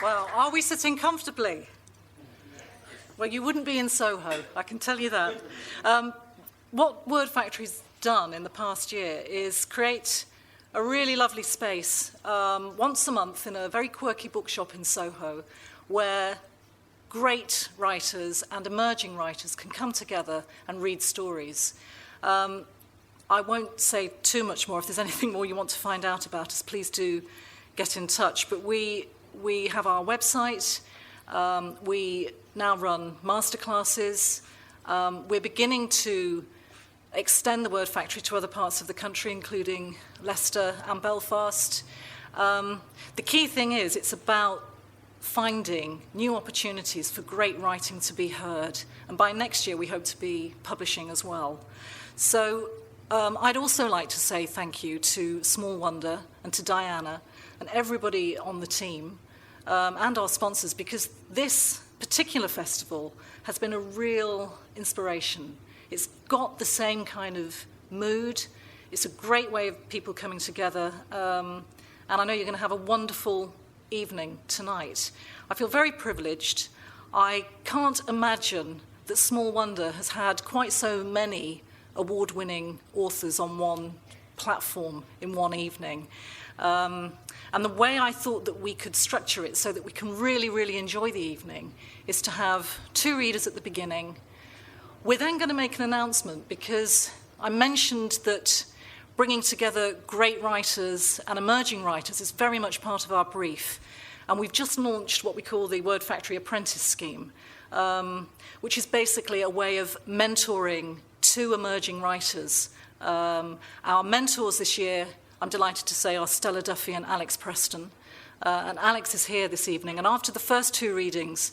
Well, are we sitting comfortably? Well, you wouldn't be in Soho, I can tell you that. What Word Factory's done in the past year is create a really lovely space once a month in a very quirky bookshop in Soho where great writers and emerging writers can come together and read stories. I won't say too much more. If there's anything more you want to find out about us, please do get in touch. But we have our website. We now run masterclasses. We're beginning to extend the Word Factory to other parts of the country, including Leicester and Belfast. The key thing is it's about finding new opportunities for great writing to be heard. And by next year, we hope to be publishing as well. So I'd also like to say thank you to Small Wonder and to Diana and everybody on the team and our sponsors, because this particular festival has been a real inspiration. It's got the same kind of mood. It's a great way of people coming together. And I know you're going to have a wonderful evening tonight. I feel very privileged. I can't imagine that Small Wonder has had quite so many award-winning authors on one platform in one evening. And the way I thought that we could structure it so that we can really, really enjoy the evening is to have 2 readers at the beginning. We're then going to make an announcement because I mentioned that bringing together great writers and emerging writers is very much part of our brief. And we've just launched what we call the Word Factory Apprentice Scheme, which is basically a way of mentoring 2 emerging writers. Our mentors this year, I'm delighted to say, are Stella Duffy and Alex Preston. And Alex is here this evening. And after the first 2 readings,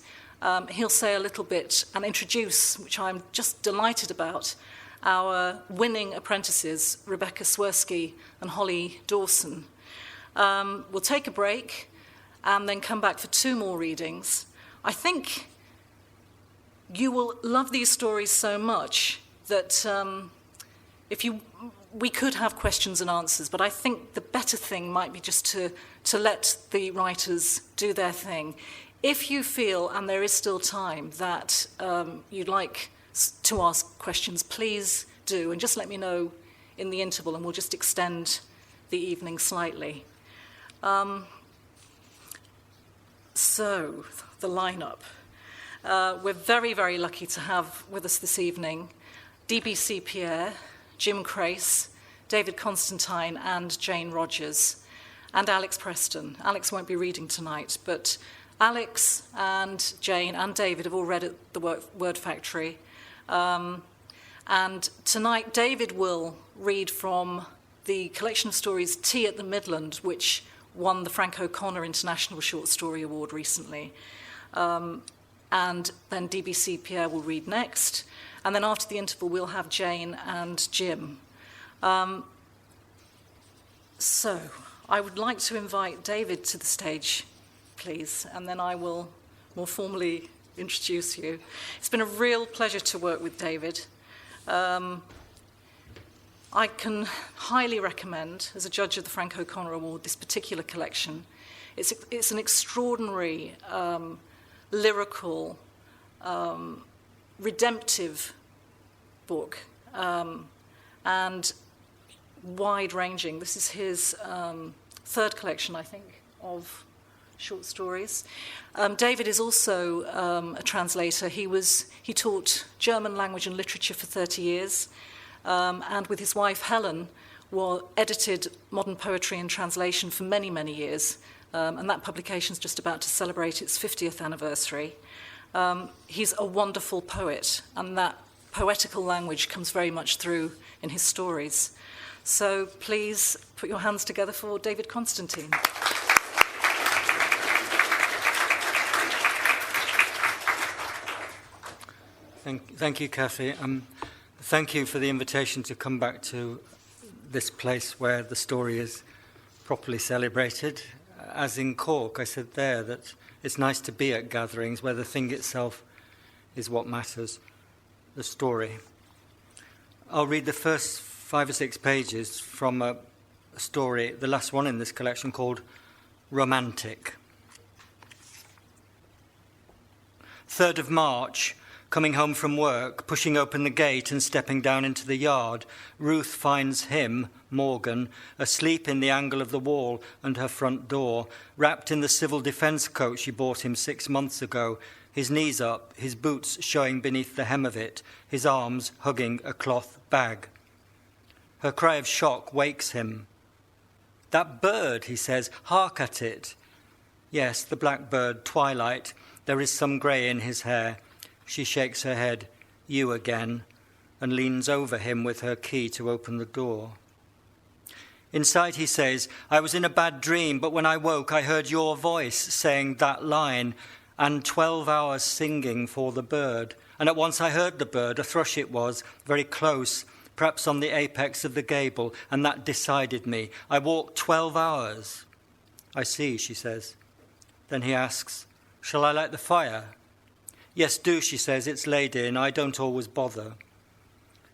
he'll say a little bit and introduce, which I'm just delighted about, our winning apprentices, Rebecca Swirsky and Holly Dawson. We'll take a break and then come back for 2 more readings. I think you will love these stories so much that we could have questions and answers, but I think the better thing might be just to let the writers do their thing. If you feel, and there is still time, that you'd like to ask questions, please do, and just let me know in the interval, and we'll just extend the evening slightly. So, the lineup. We're very, very lucky to have with us this evening DBC Pierre, Jim Crace, David Constantine, and Jane Rogers, and Alex Preston. Alex won't be reading tonight, but Alex and Jane and David have all read at the Word Factory. And tonight, David will read from the collection of stories Tea at the Midland, which won the Frank O'Connor International Short Story Award recently. And then DBC Pierre will read next. And then after the interval, we'll have Jane and Jim. So I would like to invite David to the stage, please, and then I will more formally introduce you. It's been a real pleasure to work with David. I can highly recommend, as a judge of the Frank O'Connor Award, this particular collection. It's an extraordinary, lyrical, redemptive book, and wide-ranging. This is his 3rd collection, I think, of short stories. David is also a translator. He taught German language and literature for 30 years, and with his wife Helen, edited modern poetry and translation for many, many years. And that publication is just about to celebrate its 50th anniversary. He's a wonderful poet, and that poetical language comes very much through in his stories. So please put your hands together for David Constantine. Thank you, Cathy. Thank you for the invitation to come back to this place where the story is properly celebrated. As in Cork, I said there that it's nice to be at gatherings where the thing itself is what matters, the story. I'll read the first 5 or 6 pages from a a story, the last one in this collection, called Romantic. 3rd of March, coming home from work, pushing open the gate and stepping down into the yard, Ruth finds him, Morgan, asleep in the angle of the wall and her front door, wrapped in the civil defence coat she bought him 6 months ago, his knees up, his boots showing beneath the hem of it, his arms hugging a cloth bag. Her cry of shock wakes him. "That bird," he says, "hark at it." Yes, the blackbird, Twilight. There is some grey in his hair. She shakes her head. "You again," and leans over him with her key to open the door. Inside he says, "I was in a bad dream, but when I woke I heard your voice saying that line, and 12 hours singing for the bird. And at once I heard the bird, a thrush it was, very close, perhaps on the apex of the gable, and that decided me. I walked 12 hours. "I see," she says. Then he asks, "Shall I light the fire?" "Yes, do," she says. "It's laid in. I don't always bother."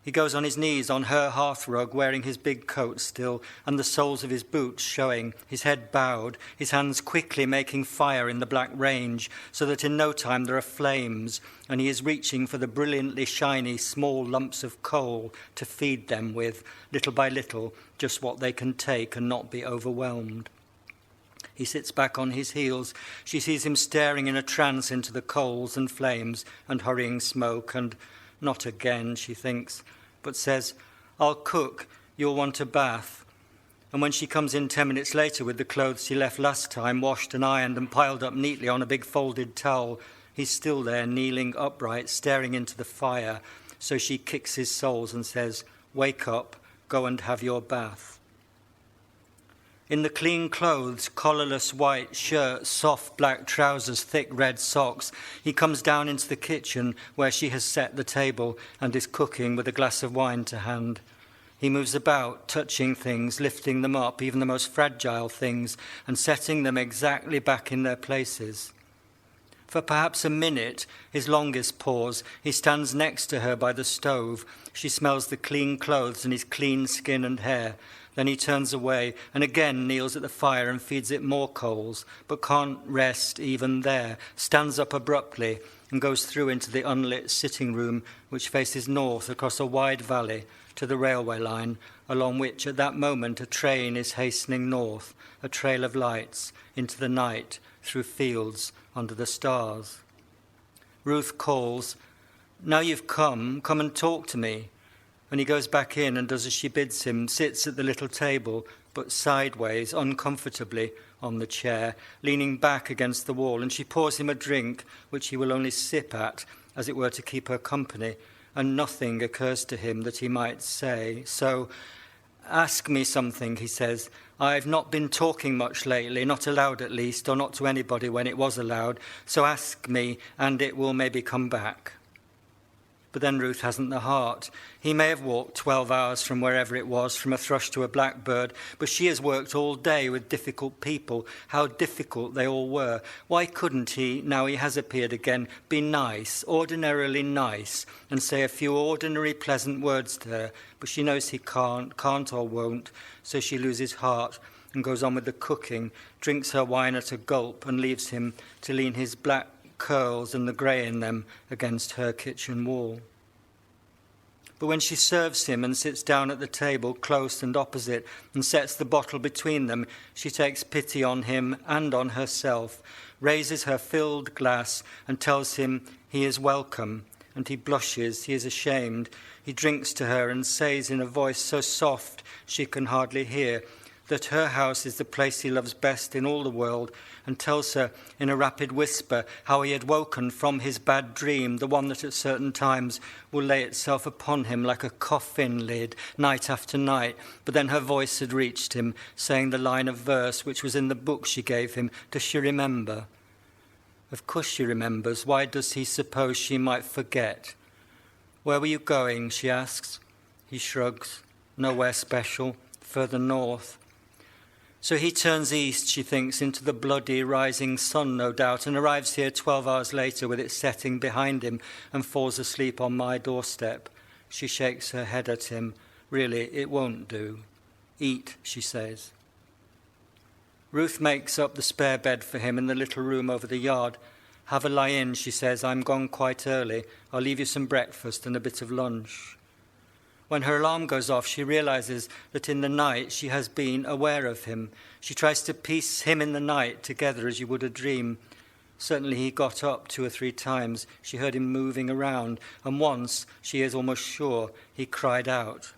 He goes on his knees on her hearthrug, wearing his big coat still, and the soles of his boots showing, his head bowed, his hands quickly making fire in the black range, so that in no time there are flames, and he is reaching for the brilliantly shiny small lumps of coal to feed them with, little by little, just what they can take and not be overwhelmed. He sits back on his heels. She sees him staring in a trance into the coals and flames and hurrying smoke, and not again, she thinks, but says, "I'll cook, you'll want a bath." And when she comes in 10 minutes later with the clothes she left last time, washed and ironed and piled up neatly on a big folded towel, he's still there, kneeling upright, staring into the fire. So she kicks his soles and says, "Wake up, go and have your bath." In the clean clothes, collarless white shirt, soft black trousers, thick red socks, he comes down into the kitchen where she has set the table and is cooking with a glass of wine to hand. He moves about, touching things, lifting them up, even the most fragile things, and setting them exactly back in their places. For perhaps a minute, his longest pause, he stands next to her by the stove. She smells the clean clothes and his clean skin and hair. Then he turns away and again kneels at the fire and feeds it more coals, but can't rest even there, stands up abruptly and goes through into the unlit sitting room, which faces north across a wide valley to the railway line, along which at that moment a train is hastening north, a trail of lights, into the night, through fields, under the stars. Ruth calls, "Now you've come and talk to me." And he goes back in and does as she bids him, sits at the little table, but sideways, uncomfortably, on the chair, leaning back against the wall, and she pours him a drink, which he will only sip at, as it were to keep her company, and nothing occurs to him that he might say. So, "Ask me something," he says. "I've not been talking much lately, not aloud at least, or not to anybody when it was allowed, so ask me, and it will maybe come back." But then Ruth hasn't the heart. He may have walked 12 hours from wherever it was, from a thrush to a blackbird, but she has worked all day with difficult people. How difficult they all were. Why couldn't he, now he has appeared again, be nice, ordinarily nice, and say a few ordinary pleasant words to her? But she knows he can't or won't, so she loses heart and goes on with the cooking, drinks her wine at a gulp and leaves him to lean his black curls and the grey in them against her kitchen wall. But when she serves him and sits down at the table close and opposite and sets the bottle between them, she takes pity on him and on herself, raises her filled glass and tells him he is welcome, and he blushes, he is ashamed. He drinks to her and says in a voice so soft she can hardly hear that her house is the place he loves best in all the world, and tells her in a rapid whisper how he had woken from his bad dream, the one that at certain times will lay itself upon him like a coffin lid, night after night. But then her voice had reached him, saying the line of verse which was in the book she gave him. Does she remember? Of course she remembers. Why does he suppose she might forget? "Where were you going?" she asks. He shrugs. "Nowhere special. Further north." So he turns east, she thinks, into the bloody rising sun, no doubt, and arrives here 12 hours later with it setting behind him and falls asleep on my doorstep. She shakes her head at him. "Really, it won't do." Eat, she says. Ruth makes up the spare bed for him in the little room over the yard. Have a lie in, she says. I'm gone quite early. I'll leave you some breakfast and a bit of lunch. When her alarm goes off, she realizes that in the night she has been aware of him. She tries to piece him in the night together as you would a dream. Certainly he got up 2 or 3 times. She heard him moving around, and once, she is almost sure, he cried out.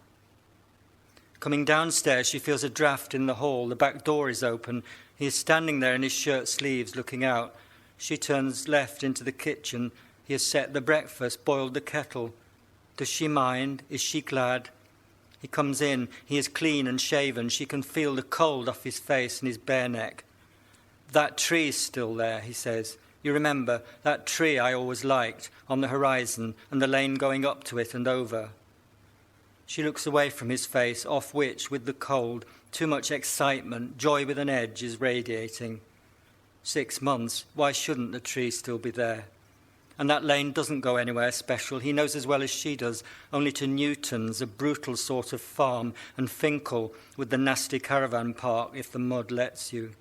Coming downstairs, she feels a draft in the hall. The back door is open. He is standing there in his shirt sleeves, looking out. She turns left into the kitchen. He has set the breakfast, boiled the kettle. Does she mind? Is she glad? He comes in. He is clean and shaven. She can feel the cold off his face and his bare neck. That tree's still there, he says. You remember, that tree I always liked, on the horizon, and the lane going up to it and over. She looks away from his face, off which, with the cold, too much excitement, joy with an edge is radiating. 6 months, why shouldn't the tree still be there? And that lane doesn't go anywhere special. He knows as well as she does, only to Newton's, a brutal sort of farm, and Finkel, with the nasty caravan park, if the mud lets you.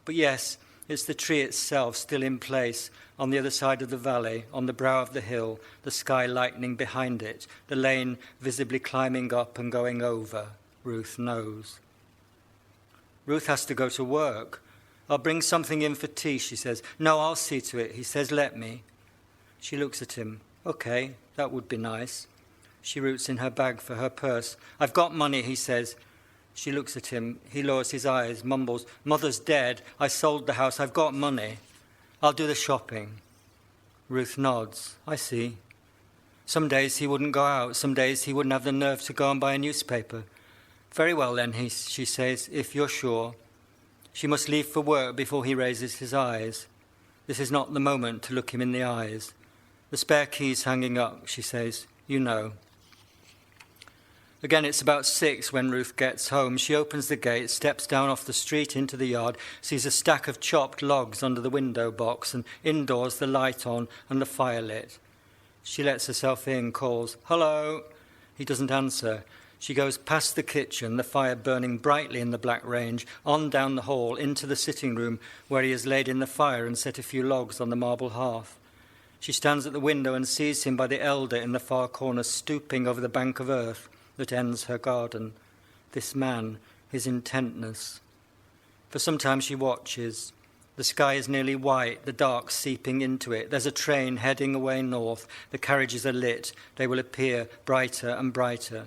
But yes, it's the tree itself still in place, on the other side of the valley, on the brow of the hill, the sky lightening behind it, the lane visibly climbing up and going over. Ruth knows. Ruth has to go to work. I'll bring something in for tea, she says. No, I'll see to it. He says, let me. She looks at him. Okay, that would be nice. She roots in her bag for her purse. I've got money, he says. She looks at him. He lowers his eyes, mumbles, Mother's dead. I sold the house. I've got money. I'll do the shopping. Ruth nods. I see. Some days he wouldn't go out. Some days he wouldn't have the nerve to go and buy a newspaper. Very well then, she says, if you're sure. She must leave for work before he raises his eyes. This is not the moment to look him in the eyes. The spare key's hanging up, she says. You know. Again, it's about 6 when Ruth gets home. She opens the gate, steps down off the street into the yard, sees a stack of chopped logs under the window box, and indoors the light on and the fire lit. She lets herself in, calls, hello. He doesn't answer. She goes past the kitchen, the fire burning brightly in the black range, on down the hall, into the sitting room, where he has laid in the fire and set a few logs on the marble hearth. She stands at the window and sees him by the elder in the far corner, stooping over the bank of earth that ends her garden. This man, his intentness. For some time she watches. The sky is nearly white, the dark seeping into it. There's a train heading away north. The carriages are lit. They will appear brighter and brighter.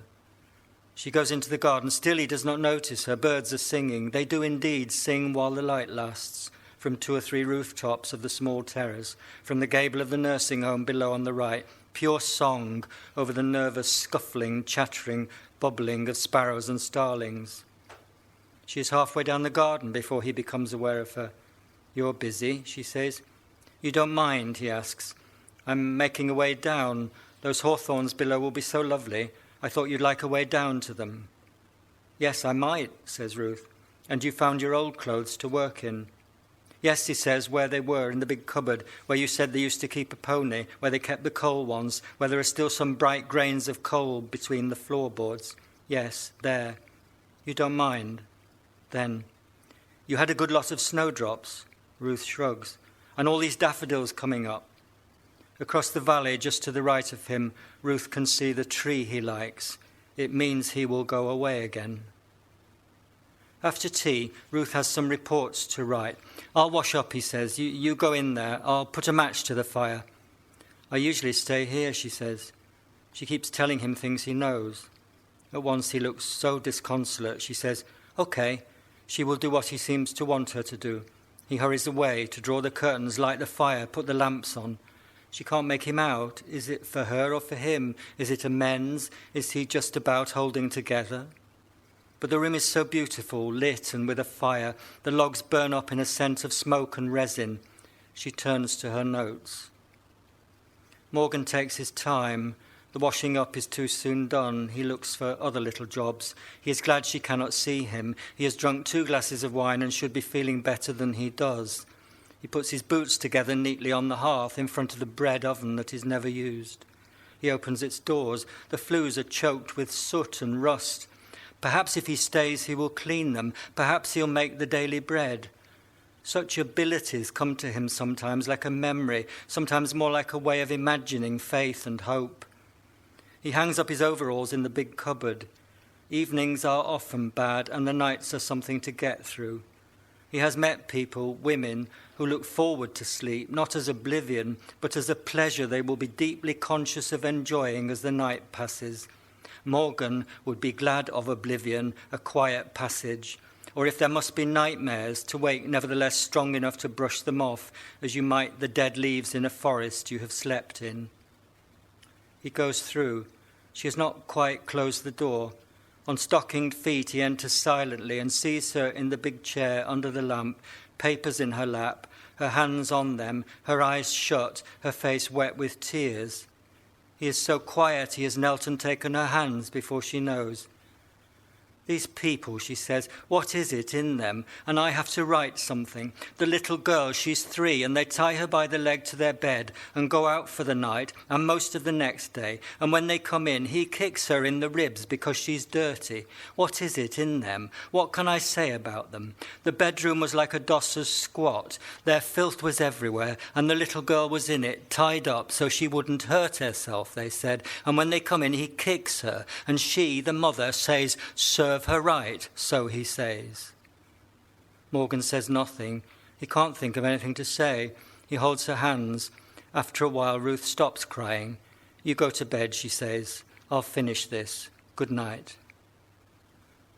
She goes into the garden. Still he does not notice her. Birds are singing. They do indeed sing while the light lasts, from 2 or 3 rooftops of the small terrace, from the gable of the nursing home below on the right. Pure song over the nervous scuffling, chattering, bubbling of sparrows and starlings. She is halfway down the garden before he becomes aware of her. You're busy, she says. You don't mind, he asks. I'm making a way down. Those hawthorns below will be so lovely. I thought you'd like a way down to them. Yes, I might, says Ruth. And you found your old clothes to work in. Yes, he says, where they were, in the big cupboard, where you said they used to keep a pony, where they kept the coal ones, where there are still some bright grains of coal between the floorboards. Yes, there. You don't mind? Then, you had a good lot of snowdrops, Ruth shrugs, and all these daffodils coming up. Across the valley, just to the right of him, Ruth can see the tree he likes. It means he will go away again. After tea, Ruth has some reports to write. I'll wash up, he says. You go in there. I'll put a match to the fire. I usually stay here, she says. She keeps telling him things he knows. At once he looks so disconsolate. She says, OK. She will do what he seems to want her to do. He hurries away to draw the curtains, light the fire, put the lamps on. She can't make him out. Is it for her or for him? Is it amends? Is he just about holding together? But the room is so beautiful, lit and with a fire. The logs burn up in a scent of smoke and resin. She turns to her notes. Morgan takes his time. The washing up is too soon done. He looks for other little jobs. He is glad she cannot see him. He has drunk 2 glasses of wine and should be feeling better than he does. He puts his boots together neatly on the hearth in front of the bread oven that is never used. He opens its doors. The flues are choked with soot and rust. Perhaps if he stays, he will clean them. Perhaps he'll make the daily bread. Such abilities come to him sometimes like a memory, sometimes more like a way of imagining faith and hope. He hangs up his overalls in the big cupboard. Evenings are often bad, and the nights are something to get through. He has met people, women, who look forward to sleep, not as oblivion, but as a pleasure they will be deeply conscious of enjoying as the night passes. Morgan would be glad of oblivion, a quiet passage, or if there must be nightmares, to wake nevertheless strong enough to brush them off, as you might the dead leaves in a forest you have slept in. He goes through. She has not quite closed the door. On stockinged feet he enters silently and sees her in the big chair under the lamp, papers in her lap, her hands on them, her eyes shut, her face wet with tears. He is so quiet he has knelt and taken her hands before she knows. These people, she says, what is it in them? And I have to write something. The little girl, she's 3, and they tie her by the leg to their bed and go out for the night and most of the next day. And when they come in, he kicks her in the ribs because she's dirty. What is it in them? What can I say about them? The bedroom was like a dosser's squat. Their filth was everywhere, and the little girl was in it, tied up so she wouldn't hurt herself, they said. And when they come in, he kicks her, and she, the mother, says, "Serve her right," so he says. Morgan says nothing. He can't think of anything to say. He holds her hands. After a while, Ruth stops crying. "You go to bed," she says. "I'll finish this. Good night."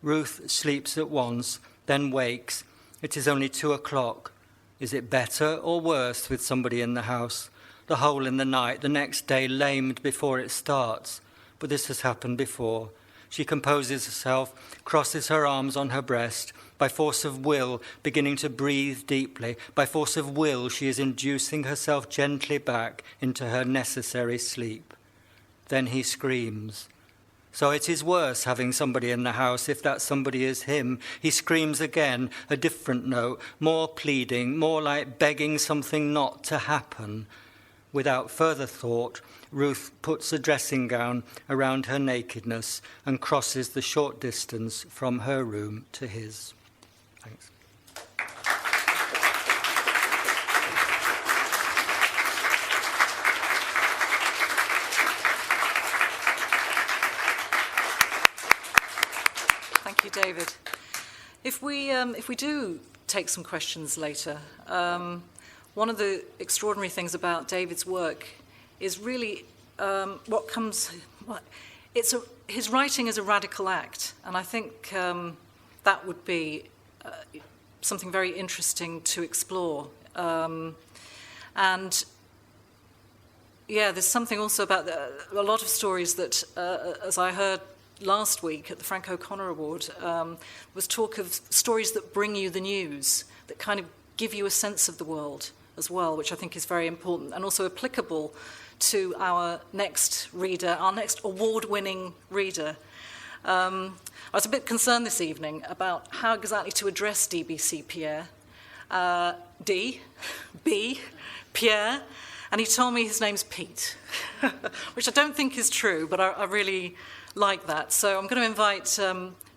Ruth sleeps at once, then wakes. It is only 2:00. Is it better or worse with somebody in the house? The hole in the night, the next day lamed before it starts. But this has happened before. She composes herself, crosses her arms on her breast, by force of will beginning to breathe deeply. By force of will she is inducing herself gently back into her necessary sleep. Then he screams. So it is worse having somebody in the house if that somebody is him. He screams again, a different note, more pleading, more like begging something not to happen. Without further thought, Ruth puts a dressing gown around her nakedness and crosses the short distance from her room to his. Thanks. Thank you, David. If we do take some questions later, one of the extraordinary things about David's work is really his writing is a radical act, and I think that would be something very interesting to explore. And yeah, there's something also about a lot of stories that, as I heard last week at the Frank O'Connor Award, was talk of stories that bring you the news, that kind of give you a sense of the world as well, which I think is very important and also applicable to our next reader, our next award-winning reader. I was a bit concerned this evening about how exactly to address DBC Pierre. D, B, Pierre, and he told me his name's Pete, which I don't think is true, but I really like that. So I'm going to invite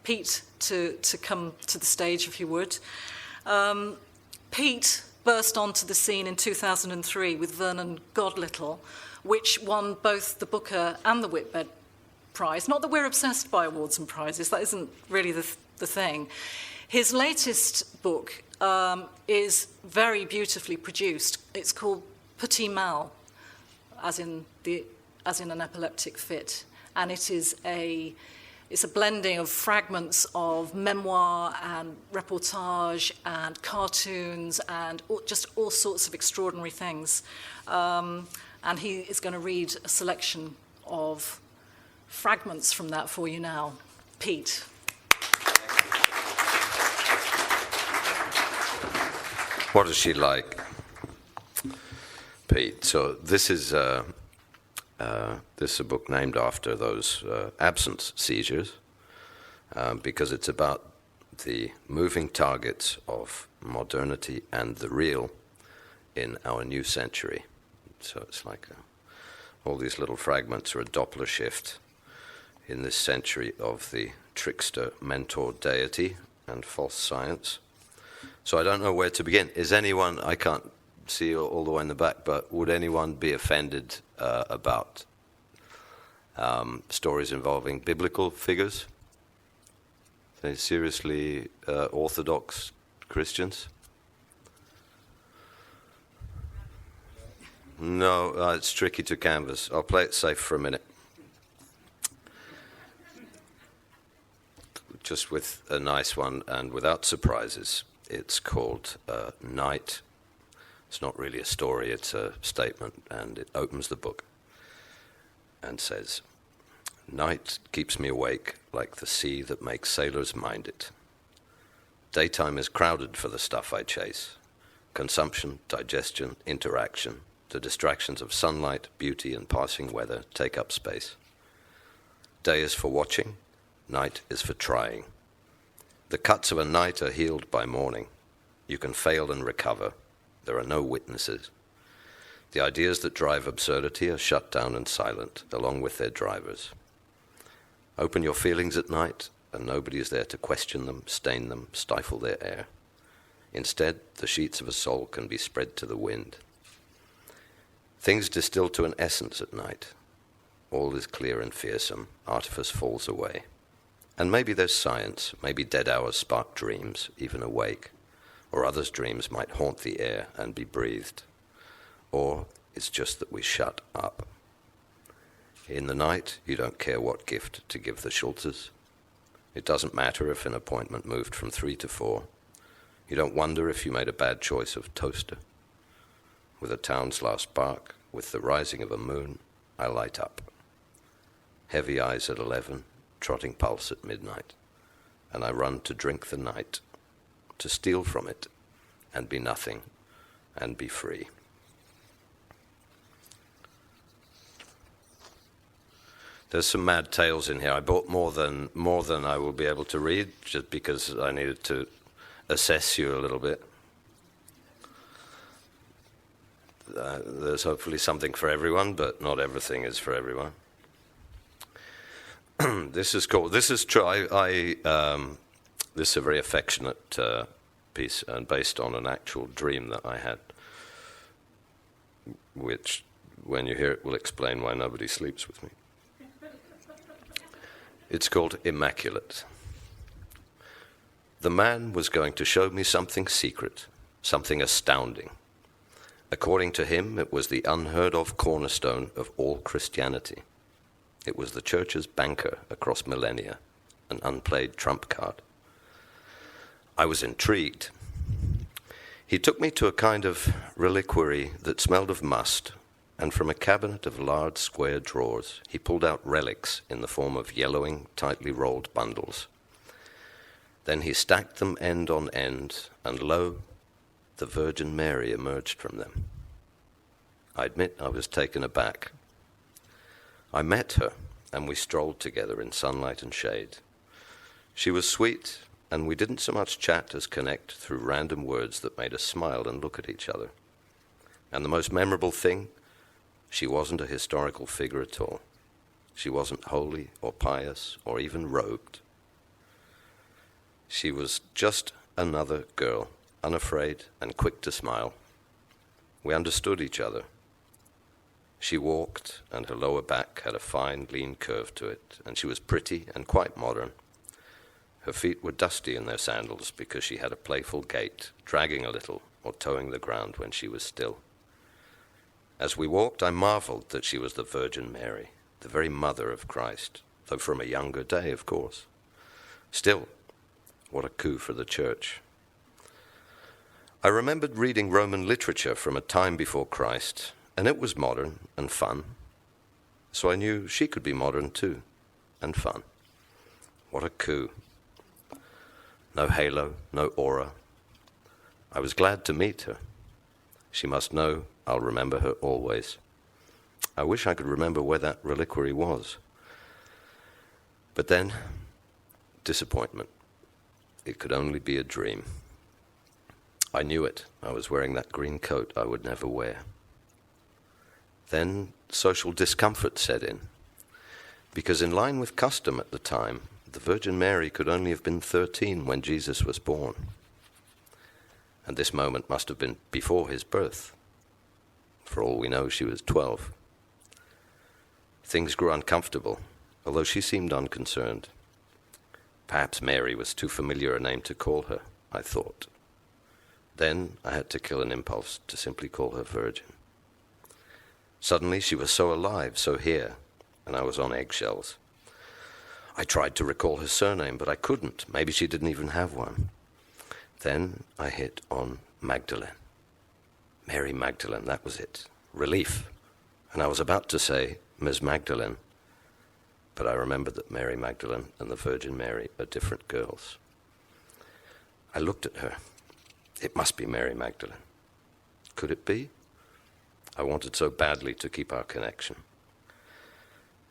Pete to come to the stage, if you would. Pete burst onto the scene in 2003 with Vernon Godlittle, which won both the Booker and the Whitbread Prize. Not that we're obsessed by awards and prizes, that isn't really the thing. His latest book is very beautifully produced. It's called Petit Mal, as in an epileptic fit, and it's a blending of fragments of memoir and reportage and cartoons and just all sorts of extraordinary things. And he is going to read a selection of fragments from that for you now. Pete. What is she like? Pete. So this is a book named after those absence seizures, because it's about the moving targets of modernity and the real in our new century. So it's like all these little fragments are a Doppler shift in this century of the trickster mentor deity and false science. So I don't know where to begin. Is anyone, I can't see you all the way in the back, but would anyone be offended about stories involving biblical figures? They seriously Orthodox Christians? No, it's tricky to canvas. I'll play it safe for a minute. Just with a nice one and without surprises. It's called Night. It's not really a story, it's a statement, and it opens the book and says, "Night keeps me awake like the sea that makes sailors mind it. Daytime is crowded for the stuff I chase. Consumption, digestion, interaction. The distractions of sunlight, beauty, and passing weather take up space. Day is for watching, night is for trying. The cuts of a night are healed by morning. You can fail and recover. There are no witnesses. The ideas that drive absurdity are shut down and silent, along with their drivers. Open your feelings at night, and nobody is there to question them, stain them, stifle their air. Instead, the sheets of a soul can be spread to the wind. Things distill to an essence at night. All is clear and fearsome. Artifice falls away. And maybe there's science. Maybe dead hours spark dreams, even awake. Or others' dreams might haunt the air and be breathed. Or it's just that we shut up. In the night, you don't care what gift to give the Schultzes. It doesn't matter if an appointment moved from 3 to 4. You don't wonder if you made a bad choice of toaster. With a town's last bark, with the rising of a moon, I light up. Heavy eyes at 11, trotting pulse at midnight, and I run to drink the night, to steal from it, and be nothing, and be free." There's some mad tales in here. I bought more than I will be able to read, just because I needed to assess you a little bit. There's hopefully something for everyone, but not everything is for everyone. This is cool. This is true. This is a very affectionate piece, and based on an actual dream that I had, which, when you hear it, will explain why nobody sleeps with me. It's called Immaculate. The man was going to show me something secret, something astounding. According to him, it was the unheard-of cornerstone of all Christianity. It was the church's banker across millennia, an unplayed trump card. I was intrigued. He took me to a kind of reliquary that smelled of must, and from a cabinet of large square drawers, he pulled out relics in the form of yellowing, tightly rolled bundles. Then he stacked them end on end, and lo, the Virgin Mary emerged from them. I admit I was taken aback. I met her, and we strolled together in sunlight and shade. She was sweet, and we didn't so much chat as connect through random words that made us smile and look at each other. And the most memorable thing, she wasn't a historical figure at all. She wasn't holy or pious or even robed. She was just another girl, unafraid and quick to smile. We understood each other. She walked, and her lower back had a fine, lean curve to it, and she was pretty and quite modern. Her feet were dusty in their sandals because she had a playful gait, dragging a little or toeing the ground when she was still. As we walked, I marveled that she was the Virgin Mary, the very mother of Christ, though from a younger day, of course. Still, what a coup for the church. I remembered reading Roman literature from a time before Christ, and it was modern and fun. So I knew she could be modern too, and fun. What a coup. No halo, no aura. I was glad to meet her. She must know I'll remember her always. I wish I could remember where that reliquary was. But then, disappointment. It could only be a dream. I knew it. I was wearing that green coat I would never wear. Then social discomfort set in. because in line with custom at the time, the Virgin Mary could only have been 13 when Jesus was born. And this moment must have been before his birth. For all we know, she was 12. Things grew uncomfortable, although she seemed unconcerned. Perhaps Mary was too familiar a name to call her, I thought. Then I had to kill an impulse to simply call her Virgin. Suddenly she was so alive, so here, and I was on eggshells. I tried to recall her surname, but I couldn't. Maybe she didn't even have one. Then I hit on Magdalene. Mary Magdalene, that was it. Relief. And I was about to say Ms. Magdalene, but I remembered that Mary Magdalene and the Virgin Mary are different girls. I looked at her. It must be Mary Magdalene. Could it be? I wanted so badly to keep our connection.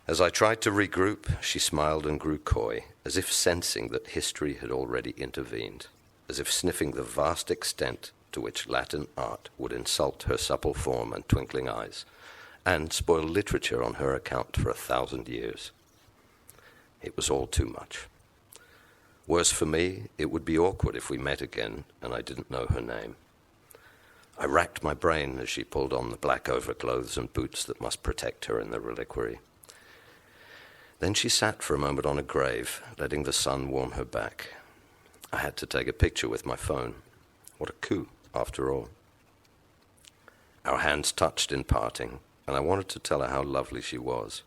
As I tried to regroup, she smiled and grew coy, as if sensing that history had already intervened, as if sniffing the vast extent to which Latin art would insult her supple form and twinkling eyes, and spoil literature on her account for 1,000 years. It was all too much. Worse for me, it would be awkward if we met again and I didn't know her name. I racked my brain as she pulled on the black overclothes and boots that must protect her in the reliquary. Then she sat for a moment on a grave, letting the sun warm her back. I had to take a picture with my phone. What a coup, after all. Our hands touched in parting, and I wanted to tell her how lovely she was.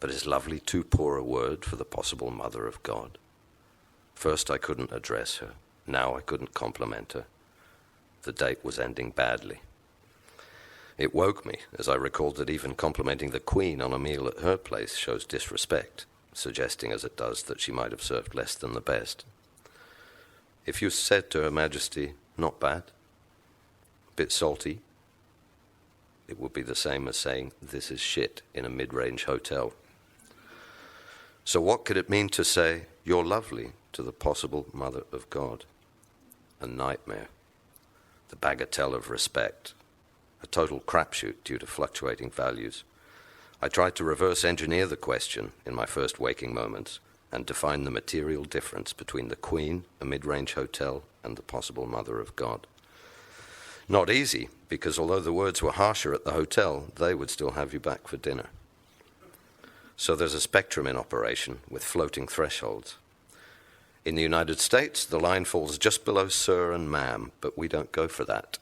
But is lovely too poor a word for the possible mother of God? First I couldn't address her. Now I couldn't compliment her. The date was ending badly. It woke me as I recalled that even complimenting the Queen on a meal at her place shows disrespect, suggesting as it does that she might have served less than the best. If you said to Her Majesty, "Not bad, bit salty," it would be the same as saying, "This is shit," in a mid-range hotel. So what could it mean to say, "You're lovely," to the possible mother of God? A nightmare. The bagatelle of respect. A total crapshoot due to fluctuating values. I tried to reverse engineer the question in my first waking moments and define the material difference between the Queen, a mid-range hotel, and the possible mother of God. Not easy, because although the words were harsher at the hotel, they would still have you back for dinner. So there's a spectrum in operation with floating thresholds. In the United States, the line falls just below sir and ma'am, but we don't go for that.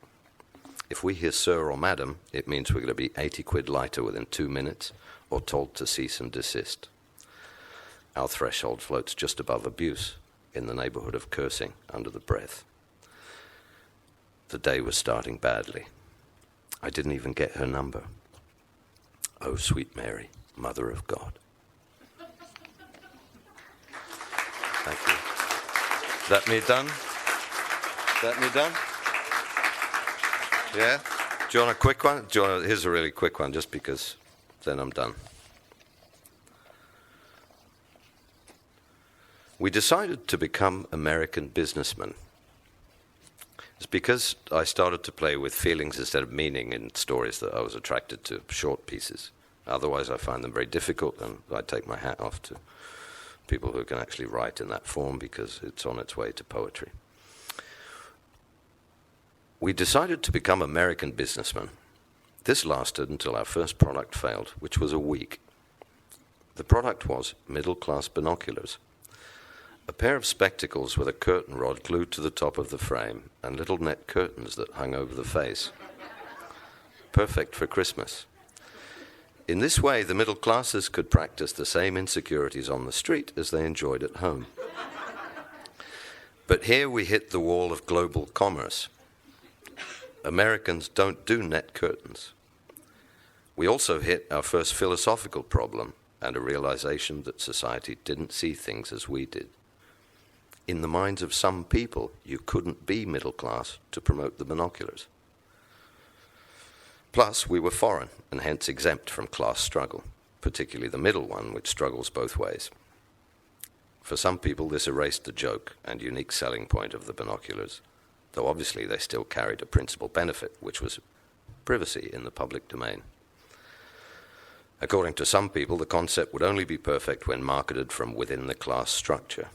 If we hear sir or madam, it means we're going to be 80 quid lighter within 2 minutes or told to cease and desist. Our threshold floats just above abuse, in the neighborhood of cursing under the breath. The day was starting badly. I didn't even get her number. Oh, sweet Mary, Mother of God. Thank you. That me done? That me done? Yeah? Do you want a quick one? Here's a really quick one, just because then I'm done. We decided to become American businessmen. It's because I started to play with feelings instead of meaning in stories that I was attracted to short pieces. Otherwise, I find them very difficult, and I take my hat off to people who can actually write in that form because it's on its way to poetry. We decided to become American businessmen. This lasted until our first product failed, which was a week. The product was middle-class binoculars. A pair of spectacles with a curtain rod glued to the top of the frame and little net curtains that hung over the face. Perfect for Christmas. In this way, the middle classes could practice the same insecurities on the street as they enjoyed at home. But here we hit the wall of global commerce. Americans don't do net curtains. We also hit our first philosophical problem and a realization that society didn't see things as we did. In the minds of some people, you couldn't be middle class to promote the binoculars. Plus, we were foreign and hence exempt from class struggle, particularly the middle one, which struggles both ways. For some people, this erased the joke and unique selling point of the binoculars, though obviously they still carried a principal benefit, which was privacy in the public domain. According to some people, the concept would only be perfect when marketed from within the class structure.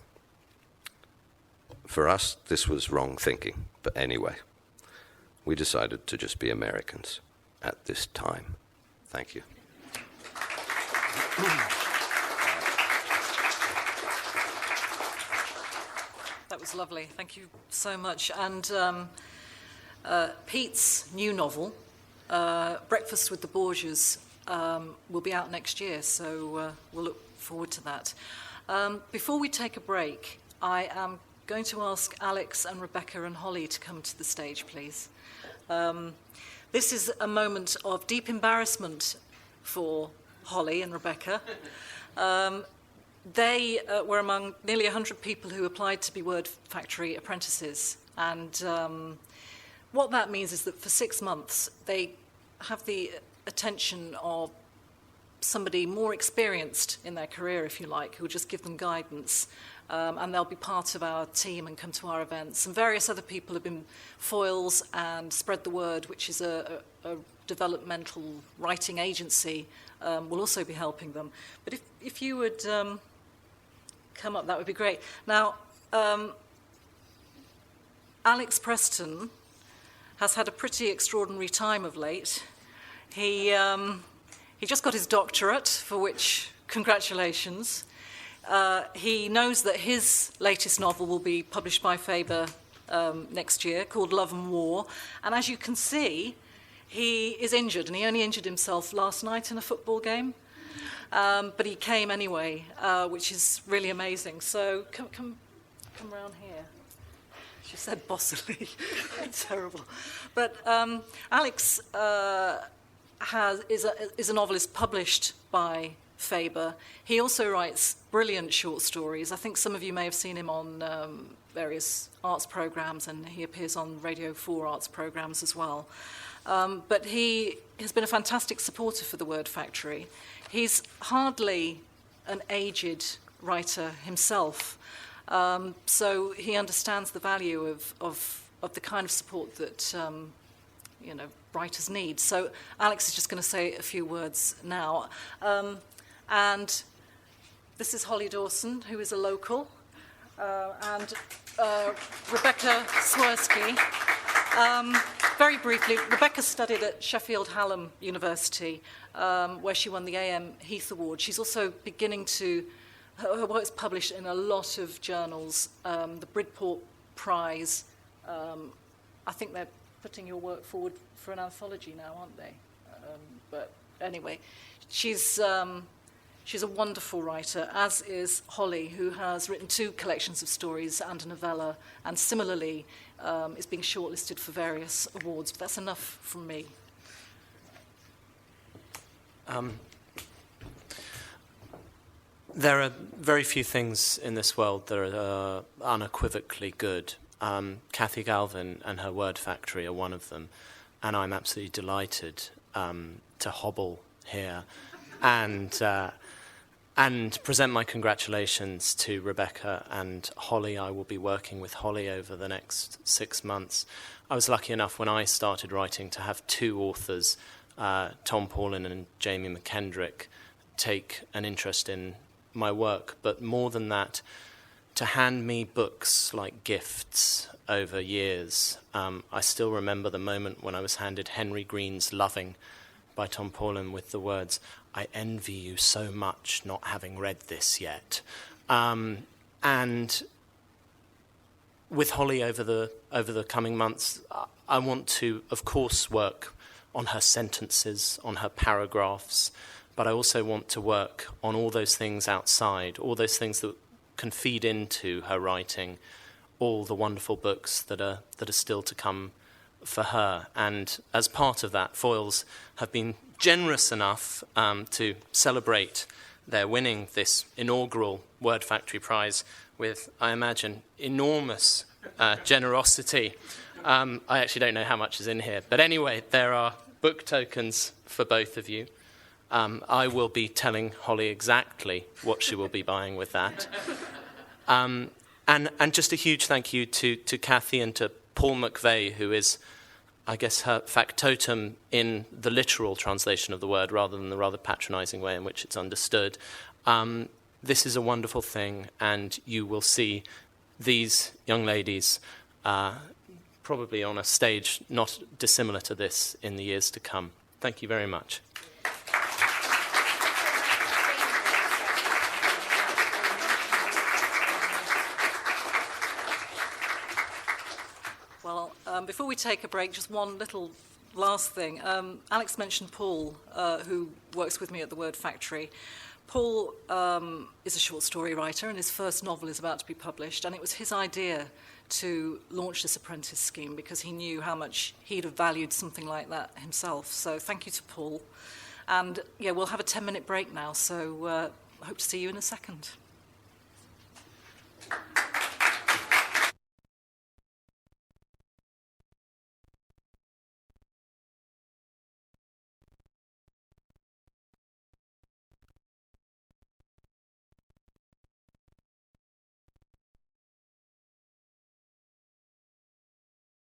For us, this was wrong thinking, but anyway, we decided to just be Americans at this time. Thank you. That was lovely. Thank you so much. And Pete's new novel, Breakfast with the Borgias, will be out next year, so we'll look forward to that. Before we take a break, I am going to ask Alex and Rebecca and Holly to come to the stage, please. This is a moment of deep embarrassment for Holly and Rebecca. They were among nearly 100 people who applied to be Word Factory apprentices. And what that means is that for 6 months, they have the attention of somebody more experienced in their career, if you like, who will just give them guidance. And they'll be part of our team and come to our events. And various other people have been foils, and Spread the Word, which is a developmental writing agency, will also be helping them. But if you would come up, that would be great. Now, Alex Preston has had a pretty extraordinary time of late. He just got his doctorate, for which congratulations. He knows that his latest novel will be published by Faber next year, called Love and War. And as you can see, he is injured, and he only injured himself last night in a football game. But he came anyway, which is really amazing. So come round here. She said bossily. Terrible. But Alex is a novelist published by Faber. He also writes brilliant short stories. I think some of you may have seen him on various arts programs, and he appears on Radio 4 arts programs as well. But he has been a fantastic supporter for the Word Factory. He's hardly an aged writer himself, so he understands the value of the kind of support that writers need. So Alex is just going to say a few words now. And this is Holly Dawson, who is a local, and Rebecca Swirsky. Very briefly, Rebecca studied at Sheffield Hallam University, where she won the A.M. Heath Award. She's also beginning to, her work's published in a lot of journals. The Bridport Prize, I think they're putting your work forward for an anthology now, aren't they? But anyway, she's a wonderful writer, as is Holly, who has written 2 collections of stories and a novella, and similarly is being shortlisted for various awards. But that's enough from me. There are very few things in this world that are unequivocally good. Cathy Galvin and her Word Factory are one of them, and I'm absolutely delighted to hobble here and present my congratulations to Rebecca and Holly. I will be working with Holly over the next 6 months. I was lucky enough when I started writing to have 2 authors, Tom Paulin and Jamie McKendrick, take an interest in my work, but more than that, to hand me books like gifts over years. I still remember the moment when I was handed Henry Green's Loving by Tom Paulin with the words, "I envy you so much not having read this yet." And with Holly over the coming months, I want to, of course, work on her sentences, on her paragraphs, but I also want to work on all those things outside, all those things that can feed into her writing, all the wonderful books that are still to come for her. And as part of that, Foils have been generous enough to celebrate their winning this inaugural Word Factory Prize with, I imagine, enormous generosity. I actually don't know how much is in here. But anyway, there are book tokens for both of you. I will be telling Holly exactly what she will be buying with that. And just a huge thank you to Cathy and to Paul McVeigh, who is I guess, her factotum in the literal translation of the word rather than the rather patronizing way in which it's understood. This is a wonderful thing, and you will see these young ladies probably on a stage not dissimilar to this in the years to come. Thank you very much. Well, before we take a break, just one little last thing. Alex mentioned Paul, who works with me at the Word Factory. Paul is a short story writer, and his first novel is about to be published, and it was his idea to launch this apprentice scheme because he knew how much he'd have valued something like that himself. So thank you to Paul. And yeah, we'll have a 10-minute break now, so I hope to see you in a second.